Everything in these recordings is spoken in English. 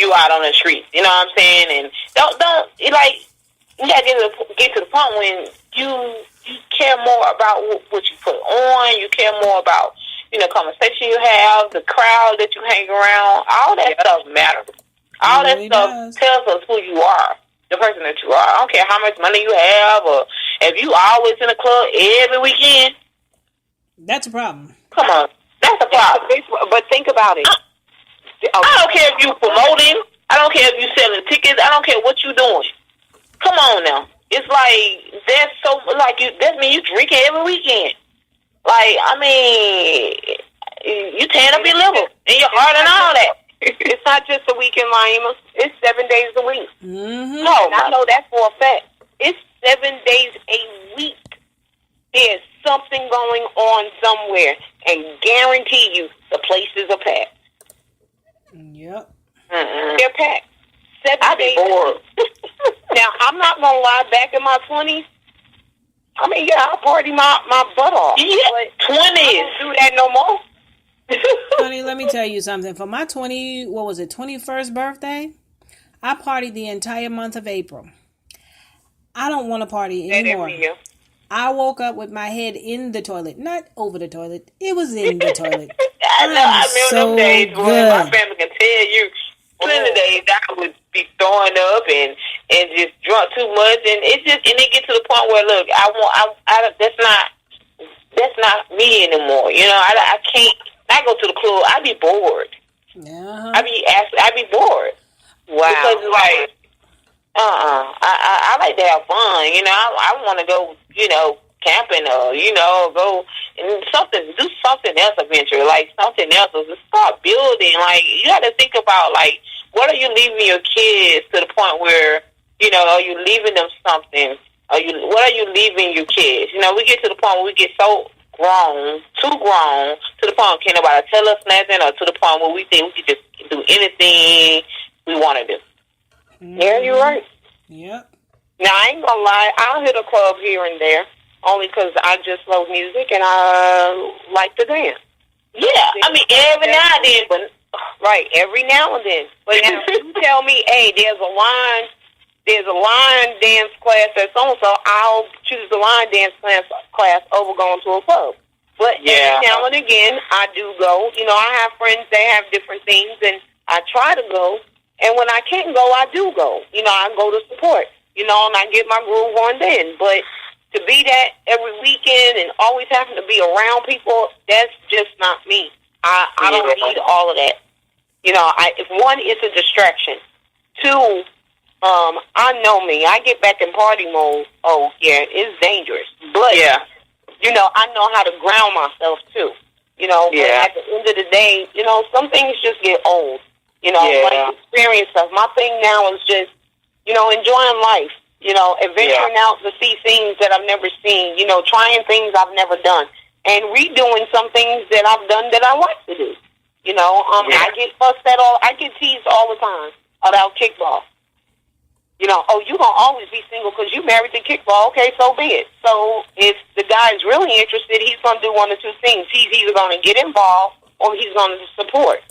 you out on the streets. You know what I'm saying? And don't like, you gotta get to the point when you care more about what you put on. You care more about, conversation you have, the crowd that you hang around. All that stuff matters. All that stuff tells us who you are, the person that you are. I don't care how much money you have, or if you always in a club every weekend. That's a problem. Come on, that's a problem. But think about it. I don't care if you promoting. I don't care if you selling tickets. I don't care what you doing. Come on now. It's like that's so like that means you drinking every weekend. Like, I mean, you tearing up your liver and your heart and all that. It's not just a weekend, Laima. It's 7 days a week. Mm-hmm. No, I know that for a fact. It's 7 days a week. There's something going on somewhere, and guarantee you the places are packed. Yep. They're packed. 7 days. I'd be bored. Now, I'm not going to lie, back in my 20s, I mean, yeah, I party my butt off. Yeah, 20s. I don't do that no more. Honey, let me tell you something. For my 21st birthday, I partied the entire month of April. I don't want to party anymore. I woke up with my head in the toilet, not over the toilet. It was in the toilet. I remember them days when my family can tell you plenty of days I would be throwing up and just drunk too much, and it get to the point where, look, that's not me anymore. I can't. I go to the club, I be bored. Yeah. I be bored. Wow. Because it's like, I like to have fun. I want to go, camping or, go and do something else eventually. Like something else. Just start building. Like, you got to think about, like, what are you leaving your kids to the point where, are you leaving them something? What are you leaving your kids? We get to the point where we get so too grown, to the point where can't nobody tell us nothing, or to the point where we think we can just do anything we want to do. Mm-hmm. Yeah, you're right. Yep. Now, I ain't gonna lie, I'll hit a club here and there, only because I just love music and I like to dance. Yeah, I mean, every now and then, but right, every now and then. But now, if you tell me, hey, there's a line dance class at so-and-so, I'll choose the line dance class over going to a club. But every now and again, I do go. I have friends, they have different things, and I try to go. And when I can't go, I do go. I go to support, and I get my groove on then. But to be that every weekend and always having to be around people, that's just not me. I don't need all of that. If one, it's a distraction. Two, I know me. I get back in party mode. Oh, yeah, it's dangerous. But, I know how to ground myself, too. But at the end of the day, some things just get old. Like experience stuff. My thing now is just, enjoying life. Adventuring out to see things that I've never seen. Trying things I've never done. And redoing some things that I've done that I like to do. I get fussed at all. I get teased all the time about kickball. You gonna always be single because you married to kickball. Okay, so be it. So if the guy is really interested, he's gonna do one of two things. He's either gonna get involved or he's gonna support.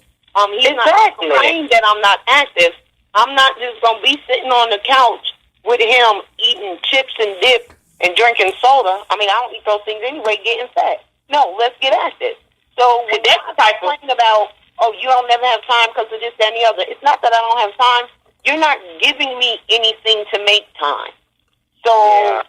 He's not complaining that I'm not active. I'm not just gonna be sitting on the couch with him eating chips and dip and drinking soda. I mean, I don't eat those things anyway. Getting fat. No, let's get active. So when that's the type of complaining about, you don't never have time because of this, that, and the other. It's not that I don't have time. You're not giving me anything to make time. So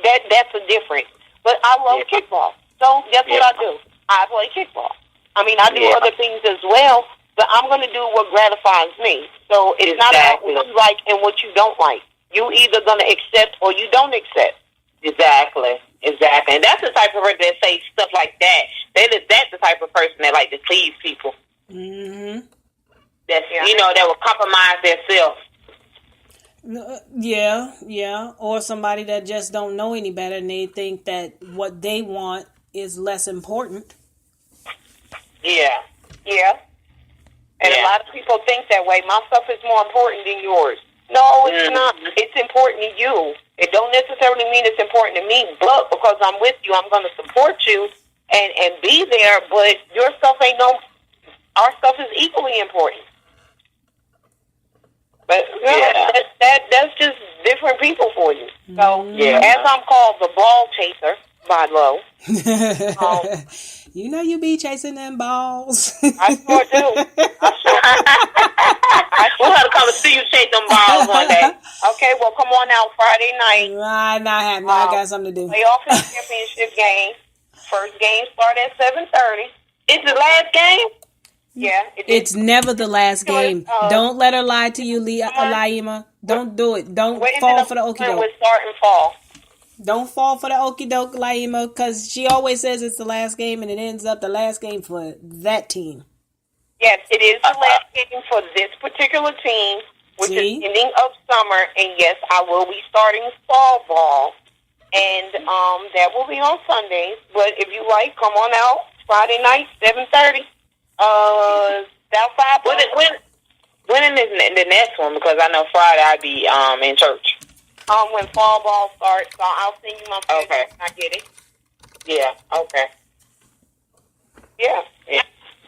that's a difference. But I love kickball. So that's what I do. I play kickball. I mean, I do other things as well, but I'm going to do what gratifies me. So it's not about what you like and what you don't like. You either going to accept or you don't accept. Exactly. And that's the type of person that say stuff like that. That's the type of person that like to please people. Mm-hmm. That's, that will compromise themselves. Yeah. Or somebody that just don't know any better and they think that what they want is less important. Yeah. And a lot of people think that way. My stuff is more important than yours. No, it's not. It's important to you. It don't necessarily mean it's important to me, but because I'm with you, I'm going to support you and be there, but your stuff our stuff is equally important. But that's just different people for you. So as I'm called the ball chaser by Lo. You know you be chasing them balls. I sure do. We'll have to come and see you chase them balls one day. Okay, well, come on out Friday night. Not happening. I got something to do. Playoff and championship game. First game start at 7:30. It's the last game? Yeah. It's never the last game. Don't let her lie to you, Laima. Don't do it. Don't fall for the okie doke. With start and fall. Don't fall for the okie doke, Laima, because she always says it's the last game and it ends up the last game for that team. Yes, it is the last game for this particular team, which is ending of summer. And yes, I will be starting fall ball. And that will be on Sundays. But if you like, come on out Friday night, 7:30. Southside. When is the next one? Because I know Friday I'll be in church. When fall ball starts, so I'll send you my schedule when I get it. Yeah. Okay. Yeah.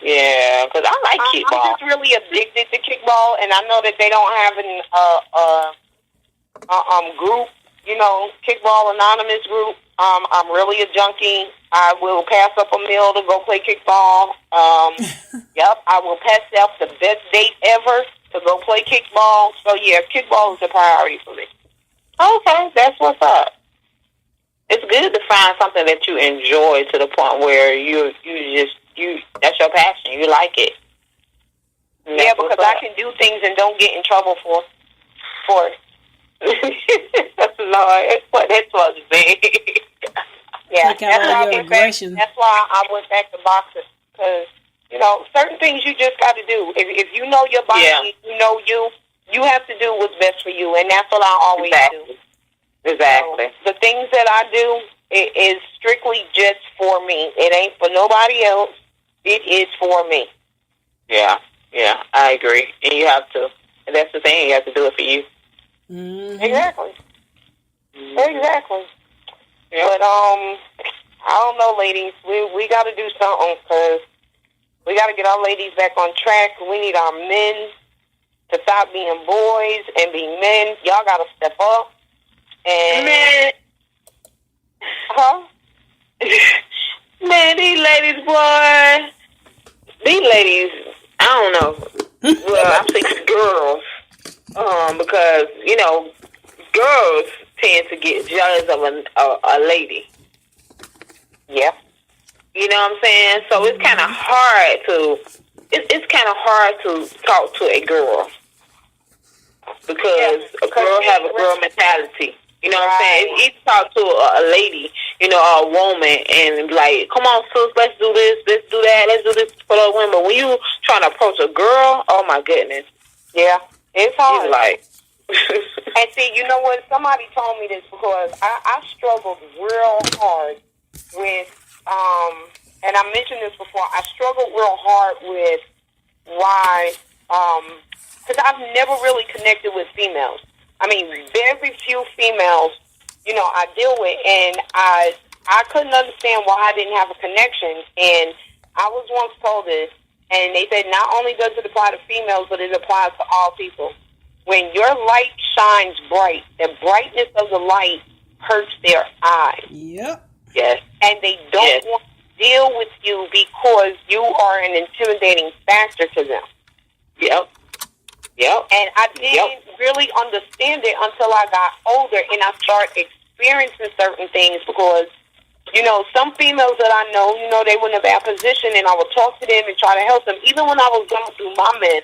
Yeah. Because I like kickball. I'm just really addicted to kickball, and I know that they don't have an group. You know, Kickball Anonymous group. I'm really a junkie. I will pass up a meal to go play kickball. Yep, I will pass up the best date ever to go play kickball. So yeah, kickball is a priority for me. Okay, that's what's up. It's good to find something that you enjoy to the point where you that's your passion. You like it. Yeah, because I can do things and don't get in trouble for it. Lord, that's what I'm saying. Yeah, that's why I went back to boxing, because you know certain things you just got to do. If you know your body, you know you have to do what's best for you, and that's what I always do. Exactly. So, the things that I do is strictly just for me. It ain't for nobody else. It is for me. Yeah, I agree, and you have to. And that's the thing, you have to do it for you. Mm-hmm. Exactly. Yep. But I don't know, ladies. We got to do something, because we got to get our ladies back on track. We need our men to stop being boys and be men. Y'all got to step up. And man, man, these ladies, boy, I don't know. Well, I'm thinking girls. Because, you know, girls tend to get jealous of a lady. Yeah. You know what I'm saying? So it's kind of hard to talk to a girl, because a girl have a girl mentality. You know what I'm saying? You talk to a lady, you know, or a woman, and be like, come on, sis, let's do this, let's do that, let's do this for those women. But when you trying to approach a girl, oh my goodness. Yeah. It's hard. Like, and see, you know what? Somebody told me this, because I struggled real hard with, and I mentioned this before, I struggled real hard with why, because I've never really connected with females. I mean, very few females, you know, I deal with, and I couldn't understand why I didn't have a connection. And I was once told this, and they said not only does it apply to females, but it applies to all people. When your light shines bright, the brightness of the light hurts their eyes. Yep. Yes. And they don't want to deal with you because you are an intimidating factor to them. Yep. And I didn't really understand it until I got older and I started experiencing certain things, because, you know, some females that I know, you know, they were in a bad position, and I would talk to them and try to help them. Even when I was going through my mess,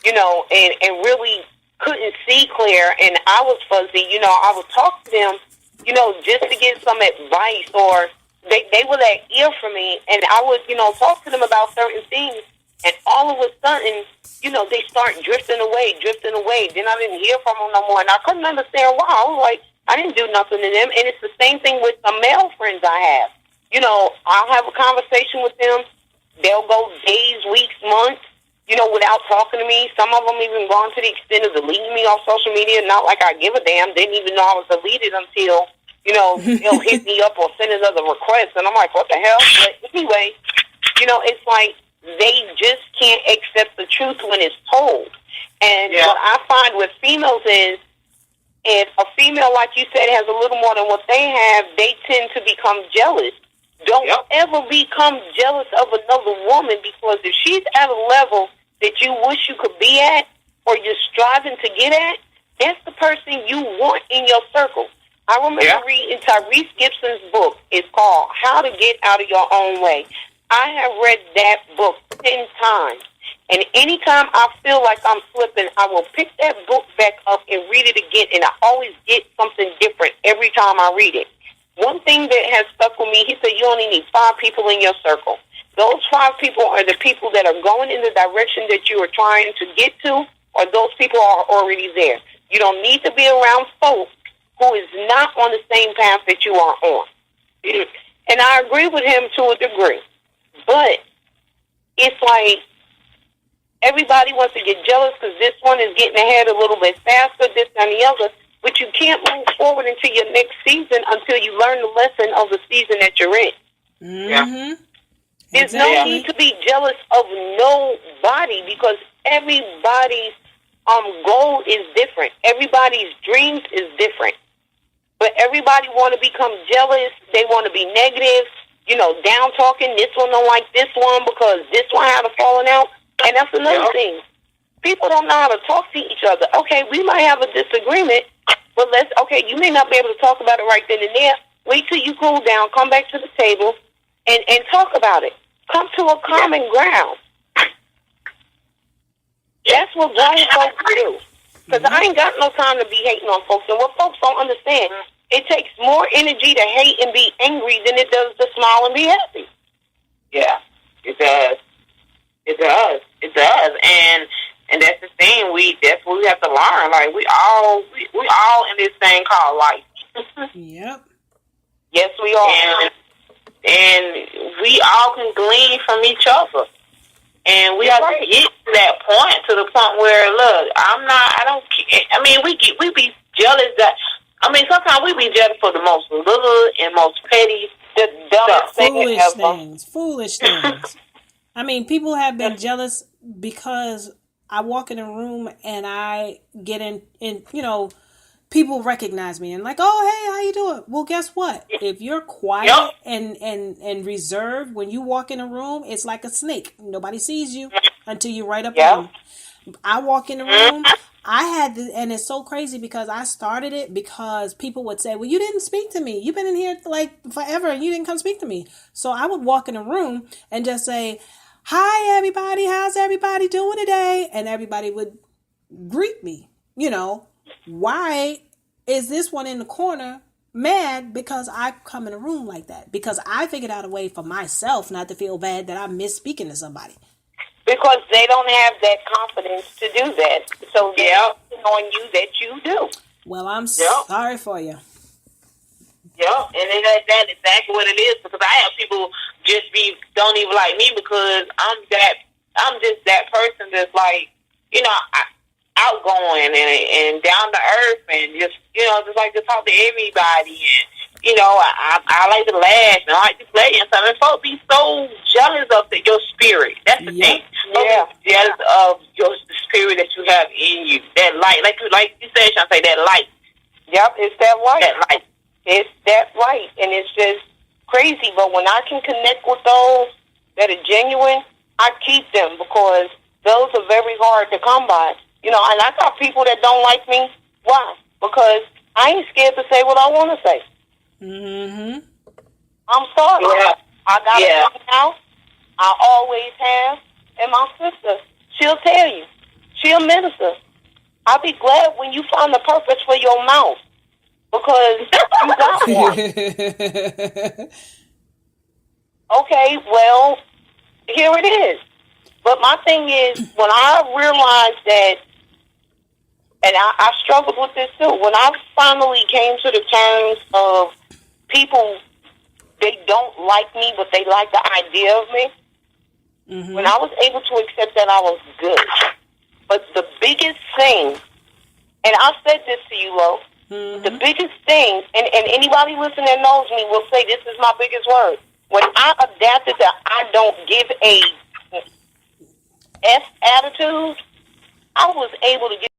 you know, and really couldn't see clear and I was fuzzy, you know, I would talk to them, you know, just to get some advice, or they were that ear for me, and I would, you know, talk to them about certain things, and all of a sudden, you know, they start drifting away. Then I didn't hear from them no more, and I couldn't understand why. I was like, I didn't do nothing to them. And it's the same thing with some male friends I have. You know, I'll have a conversation with them. They'll go days, weeks, months, you know, without talking to me. Some of them even gone to the extent of deleting me off social media. Not like I give a damn. Didn't even know I was deleted until, you know, they'll hit me up or send another request. And I'm like, what the hell? But anyway, you know, it's like they just can't accept the truth when it's told. And what I find with females is, if a female, like you said, has a little more than what they have, they tend to become jealous. Don't ever become jealous of another woman, because if she's at a level that you wish you could be at, or you're striving to get at, that's the person you want in your circle. I remember reading Tyrese Gibson's book. It's called How to Get Out of Your Own Way. I have read that book 10 times. And anytime I feel like I'm slipping, I will pick that book back up and read it again. And I always get something different every time I read it. One thing that has stuck with me, he said, you only need 5 people in your circle. Those 5 people are the people that are going in the direction that you are trying to get to, or those people are already there. You don't need to be around folks who is not on the same path that you are on. And I agree with him to a degree. But it's like everybody wants to get jealous because this one is getting ahead a little bit faster, this and the other. But you can't move forward into your next season until you learn the lesson of the season that you're in. Mm-hmm. There's no need to be jealous of nobody, because everybody's goal is different. Everybody's dreams is different. But everybody want to become jealous. They want to be negative, down talking. This one don't like this one because this one had a falling out. And that's another thing. People don't know how to talk to each other. Okay, we might have a disagreement, but you may not be able to talk about it right then and there. Wait till you cool down, come back to the table, and talk about it. Come to a common ground. That's what grown folks do. Because I ain't got no time to be hating on folks. And what folks don't understand, it takes more energy to hate and be angry than it does to smile and be happy. Yeah, it does. It does. It does. And that's the thing. That's what we have to learn. Like we all in this thing called life. Yep. Yes, we are. And we all can glean from each other. And we have to get to that point, to the point where, look, we be jealous sometimes we be jealous for the most little and most petty, the dumbest thing ever. Foolish things. People have been jealous because I walk in a room and I get in people recognize me and like, oh, hey, how you doing? Well, guess what? If you're quiet and reserved, when you walk in a room, it's like a snake. Nobody sees you until you're right up on them. I walk in the room, and it's so crazy because I started it because people would say, well, you didn't speak to me. You've been in here like forever and you didn't come speak to me. So I would walk in a room and just say, hi, everybody. How's everybody doing today? And everybody would greet me, Why is this one in the corner mad because I come in a room like that? Because I figured out a way for myself not to feel bad that I miss speaking to somebody. Because they don't have that confidence to do that. So they're on you that you do. Well, I'm sorry for you. Yeah, and that's exactly what it is. Because I have people don't even like me because I'm just that person that's like, outgoing and down to earth and just like to talk to everybody, and I like to laugh and I like to play and stuff. And folks be so jealous of your spirit. That's the thing. Folks be jealous of the spirit that you have in you. That light, like you said, Shantae, that light. Yep, it's that light. That light. It's that light, and it's just crazy. But when I can connect with those that are genuine, I keep them because those are very hard to come by. And I got people that don't like me. Why? Because I ain't scared to say what I want to say. Mm-hmm. I'm sorry. Yeah. I got a house. I always have. And my sister, she'll tell you. She'll minister. I'll be glad when you find the purpose for your mouth. Because you got one. Okay, well, here it is. But my thing is, when I realized that, and I struggled with this too, when I finally came to the terms of people, they don't like me, but they like the idea of me, when I was able to accept that, I was good. But the biggest thing, and I said this to you, Lo, the biggest thing, and anybody listening that knows me will say this is my biggest word. When I adapted that I don't give a F attitude, I was able to get